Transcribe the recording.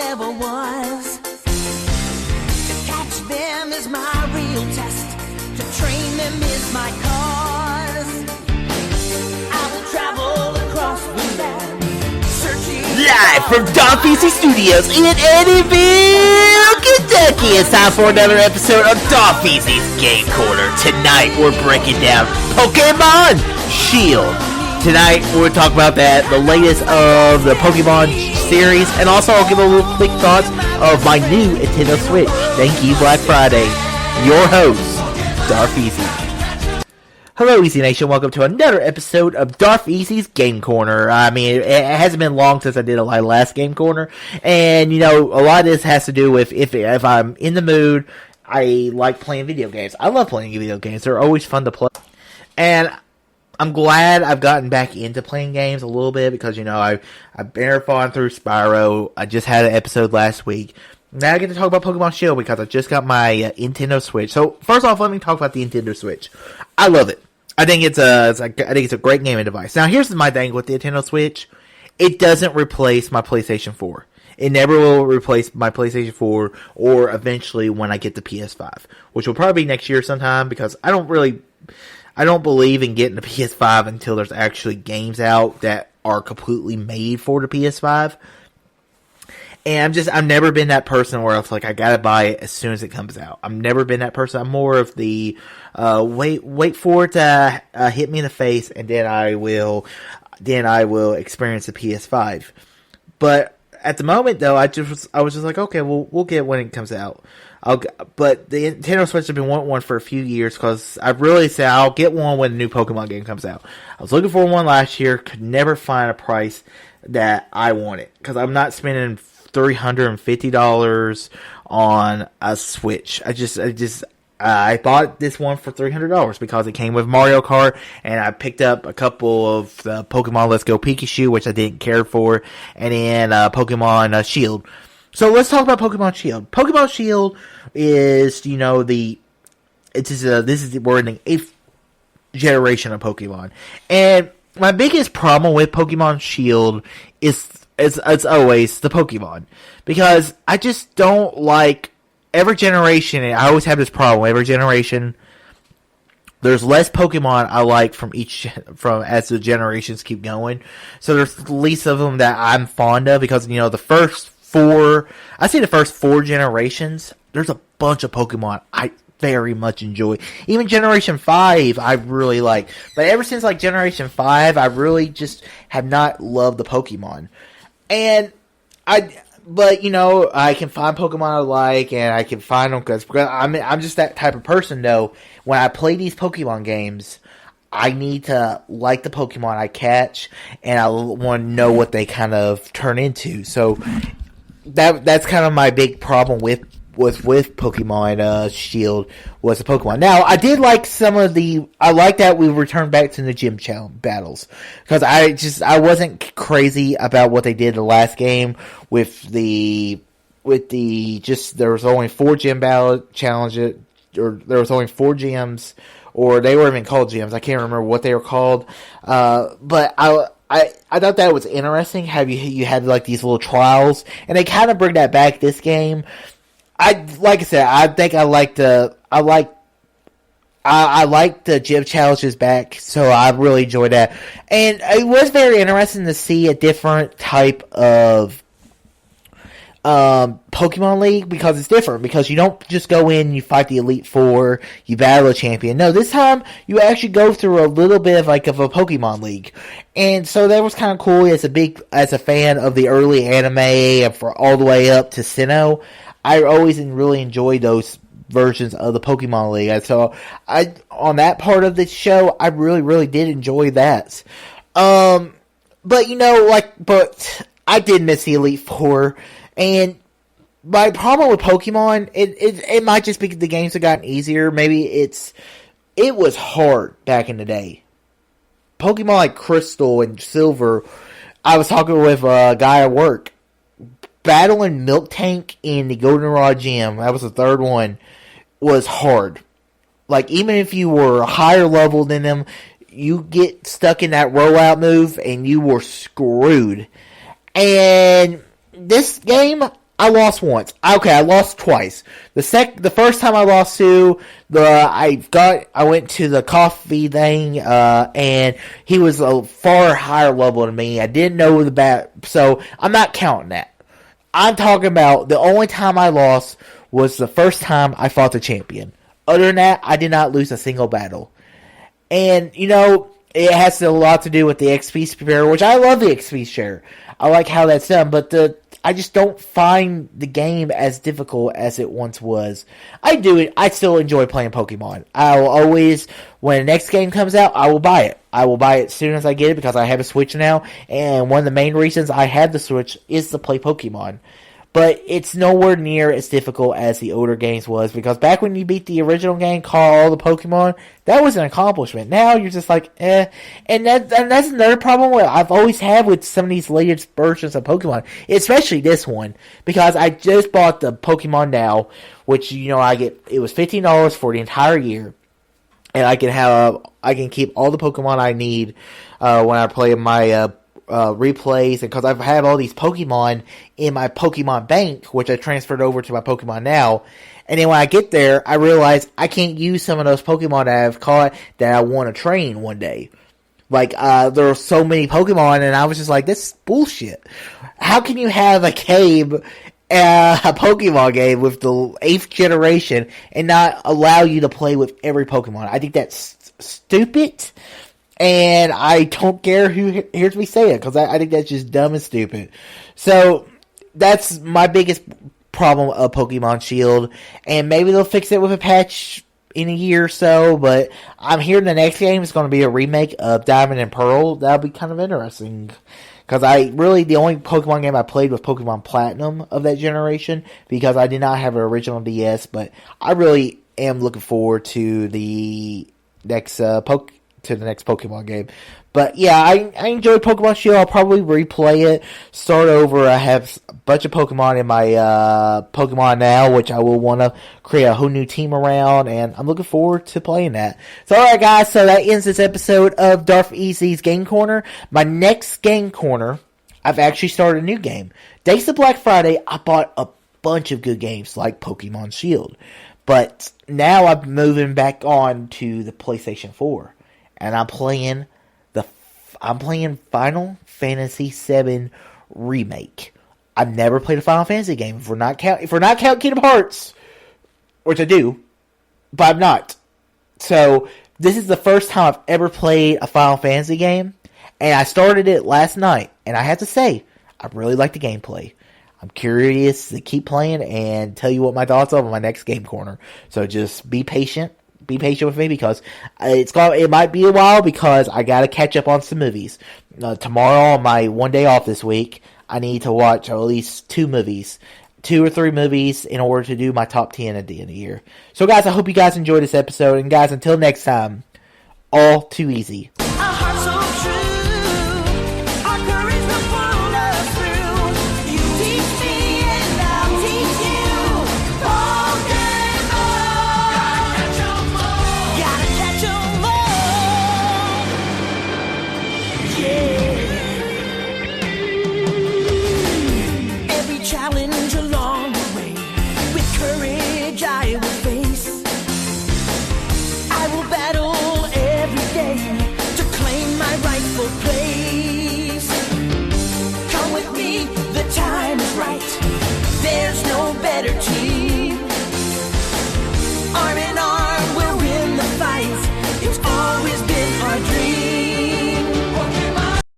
ever was. To catch them is my real test. To train them is my cause. I will travel across the land, searching. Live from Darth Easy Studios in Eddyville, Kentucky. It's time for another episode of Darth Easy's Game Corner. Tonight we're breaking down Pokemon Shield. Tonight we're talking about the latest of the Pokemon series, and also I'll give a little quick thoughts of my new Nintendo Switch. Thank you, Black Friday. Your host, Darth Easy. Hello, Easy Nation. Welcome to another episode of Darth Easy's Game Corner. I mean, it hasn't been long since I did my last Game Corner, and you know, a lot of this has to do with if I'm in the mood. I like playing video games. I love playing video games. They're always fun to play, and I'm glad I've gotten back into playing games a little bit because, you know, I've marathoned through Spyro. I just had an episode last week. Now I get to talk about Pokemon Shield because I just got my Nintendo Switch. So first off, let me talk about the Nintendo Switch. I love it. I think it's a great gaming device. Now here's my thing with the Nintendo Switch. It doesn't replace my PlayStation 4. It never will replace my PlayStation 4 or eventually when I get the PS5, which will probably be next year sometime because I don't believe in getting the PS5 until there's actually games out that are completely made for the PS5. And I've never been that person where it's like, I gotta buy it as soon as it comes out. I've never been that person. I'm more of the, wait for it to, hit me in the face and then I will experience the PS5. But at the moment though, I was just like, okay, we'll get it when it comes out. But the Nintendo Switch has been wanting one for a few years because I've really said I'll get one when the new Pokemon game comes out. I was looking for one last year, could never find a price that I wanted because I'm not spending $350 on a Switch. I bought this one for $300 because it came with Mario Kart, and I picked up a couple of Pokemon Let's Go Pikachu, which I didn't care for, and then Pokemon Shield. So let's talk about Pokemon Shield. Pokemon Shield is, you know, we're in the 8th generation of Pokemon. And my biggest problem with Pokemon Shield is always the Pokemon. Because I just don't like every generation, and I always have this problem, every generation there's less Pokemon I like from as the generations keep going. So there's least of them that I'm fond of because, you know, the first 4 generations, there's a bunch of Pokemon I very much enjoy. Even Generation 5, I really like. But ever since, like, Generation 5, I really just have not loved the Pokemon. But, you know, I can find Pokemon I like, and I can find them because I'm just that type of person, though. When I play these Pokemon games, I need to like the Pokemon I catch, and I want to know what they kind of turn into. So that's kind of my big problem with Pokemon Shield was the Pokemon. Now, I did like I like that we returned back to the gym challenge battles because I wasn't crazy about what they did the last game with there was only 4 gym battle challenges, or there was only 4 gyms, or they weren't even called gyms. I can't remember what they were called. But I thought that was interesting how you had like these little trials, and they kind of bring that back this game. Like I said, I think I like the gym challenges back, so I really enjoyed that. And it was very interesting to see a different type of Pokemon League because it's different. Because you don't just go in, you fight the Elite Four, you battle a champion. No, this time you actually go through a little bit of a Pokemon League, and so that was kind of cool. As a fan of the early anime and for all the way up to Sinnoh, I always really enjoyed those versions of the Pokemon League. And so on that part of the show, I really, really did enjoy that. But you know, but I did miss the Elite Four. And my problem with Pokemon, it might just be the games have gotten easier. Maybe it was hard back in the day. Pokemon like Crystal and Silver, I was talking with a guy at work. Battling Miltank in the Goldenrod Gym, that was the 3rd one, was hard. Like, even if you were higher level than them, you get stuck in that rollout move and you were screwed. And this game, I lost once. Okay, I lost twice. The first time I lost to I went to the coffee thing, and he was a far higher level than me. I didn't know the bat, so I'm not counting that. I'm talking about the only time I lost was the first time I fought the champion. Other than that, I did not lose a single battle. And, it has a lot to do with the XP share, which I love the XP share. I like how that's done, but I just don't find the game as difficult as it once was. I still enjoy playing Pokemon. I will always, when the next game comes out, I will buy it. I will buy it as soon as I get it because I have a Switch now, and one of the main reasons I have the Switch is to play Pokemon. But it's nowhere near as difficult as the older games was, because back when you beat the original game, caught all the Pokemon, that was an accomplishment. Now you're just like, eh. And that's another problem I've always had with some of these latest versions of Pokemon, especially this one, because I just bought the Pokemon Now, which, it was $15 for the entire year, and I can keep all the Pokemon I need when I play my replays, and because I've had all these Pokemon in my Pokemon Bank, which I transferred over to my Pokemon Now, and then when I get there, I realize I can't use some of those Pokemon that I've caught that I want to train one day. Like, there are so many Pokemon, and I was just like, this is bullshit. How can you have a Pokemon game with the 8th generation and not allow you to play with every Pokemon? I think that's stupid. And I don't care who hears me say it, because I think that's just dumb and stupid. So, that's my biggest problem of Pokemon Shield. And maybe they'll fix it with a patch in a year or so. But I'm hearing the next game is going to be a remake of Diamond and Pearl. That'll be kind of interesting. Because the only Pokemon game I played was Pokemon Platinum of that generation. Because I did not have an original DS. But I really am looking forward to the next Pokemon game. But yeah, I enjoyed Pokemon Shield. I'll probably replay it, start over. I have a bunch of Pokemon in my Pokemon Now, which I will want to create a whole new team around, and I'm looking forward to playing that. So alright guys, so that ends this episode of Darth Easy's Game Corner. My next Game Corner, I've actually started a new game. Days of Black Friday, I bought a bunch of good games like Pokemon Shield. But now I'm moving back on to the PlayStation 4. And I'm playing Final Fantasy VII Remake. I've never played a Final Fantasy game. If we're not counting Kingdom Hearts, which I do, but I'm not. So this is the first time I've ever played a Final Fantasy game, and I started it last night. And I have to say, I really like the gameplay. I'm curious to keep playing and tell you what my thoughts are on my next Game Corner. So just be patient. Be patient with me, because it might be a while, because I gotta catch up on some movies. Tomorrow, on my one day off this week, I need to watch at least 2 or 3 movies in order to do my top 10 at the end of the year. So guys, I hope you guys enjoyed this episode, and guys, until next time, all too easy. Challenge